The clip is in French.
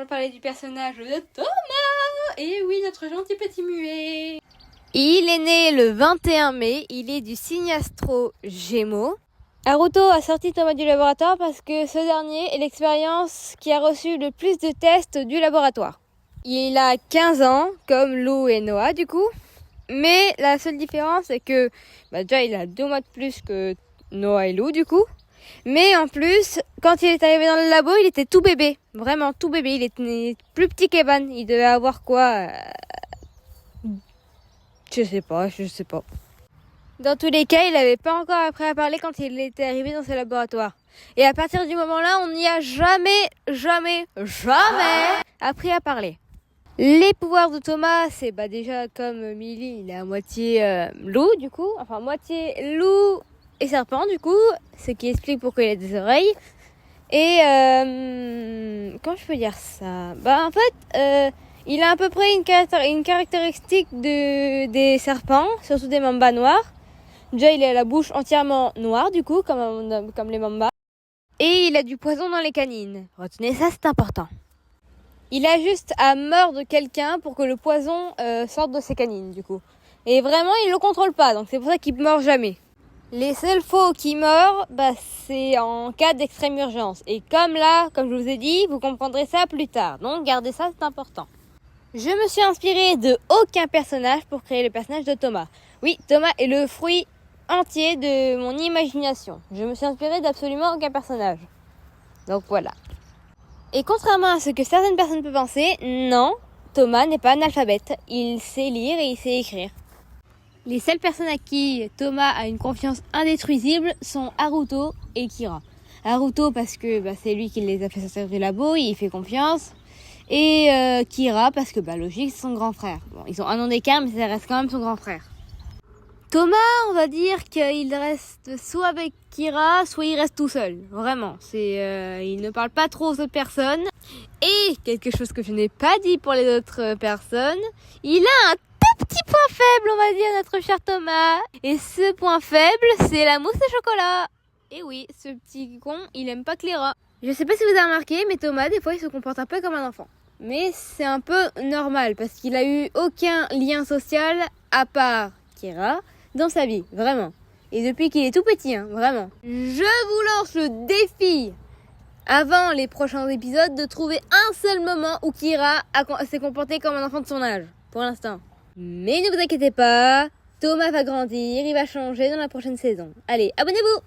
allons parler du personnage de Thomas. Et oui, notre gentil petit muet. Il est né le 21 mai, il est du signe astro Gémeaux. Haruto a sorti Thomas du laboratoire parce que ce dernier est l'expérience qui a reçu le plus de tests du laboratoire. Il a 15 ans, comme Lou et Noah du coup. Mais la seule différence c'est que déjà il a 2 mois de plus que Noah et Lou du coup. Mais en plus, quand il est arrivé dans le labo, il était tout bébé. Vraiment tout bébé, il était plus petit qu'Evan. Il devait avoir quoi Je sais pas. Dans tous les cas, il n'avait pas encore appris à parler quand il était arrivé dans ce laboratoire. Et à partir du moment-là, on n'y a jamais appris à parler. Les pouvoirs de Thomas, c'est déjà comme Millie, il est à moitié loup du coup. Enfin, moitié loup et serpent du coup. Ce qui explique pourquoi il a des oreilles. Et comment je peux dire ça ? En fait... il a à peu près une caractéristique des serpents, surtout des mambas noirs. Déjà, il a la bouche entièrement noire, du coup, comme les mambas. Et il a du poison dans les canines. Retenez ça, c'est important. Il a juste à mordre quelqu'un pour que le poison sorte de ses canines, du coup. Et vraiment, il le contrôle pas, donc c'est pour ça qu'il ne mord jamais. Les seuls faux qui mordent, c'est en cas d'extrême urgence. Et comme je vous ai dit, vous comprendrez ça plus tard. Donc, gardez ça, c'est important. Je me suis inspirée de aucun personnage pour créer le personnage de Thomas. Oui, Thomas est le fruit entier de mon imagination. Je me suis inspirée d'absolument aucun personnage. Donc voilà. Et contrairement à ce que certaines personnes peuvent penser, non, Thomas n'est pas analphabète. Il sait lire et il sait écrire. Les seules personnes à qui Thomas a une confiance indétruisible sont Haruto et Kira. Haruto parce que c'est lui qui les a fait sortir du labo, il fait confiance. Et Kira parce que logique, c'est son grand frère. Bon, ils ont un an d'écart, mais ça reste quand même son grand frère. Thomas, on va dire qu'il reste soit avec Kira, soit il reste tout seul. Vraiment, il ne parle pas trop aux autres personnes. Et quelque chose que je n'ai pas dit pour les autres personnes, il a un tout petit point faible, on va dire, notre cher Thomas. Et ce point faible, c'est la mousse au chocolat. Et oui, ce petit con, il aime pas Clara. Je sais pas si vous avez remarqué, mais Thomas, des fois, il se comporte un peu comme un enfant. Mais c'est un peu normal, parce qu'il a eu aucun lien social, à part Kira, dans sa vie, vraiment. Et depuis qu'il est tout petit, vraiment. Je vous lance le défi, avant les prochains épisodes, de trouver un seul moment où Kira s'est comporté comme un enfant de son âge, pour l'instant. Mais ne vous inquiétez pas, Thomas va grandir, il va changer dans la prochaine saison. Allez, abonnez-vous!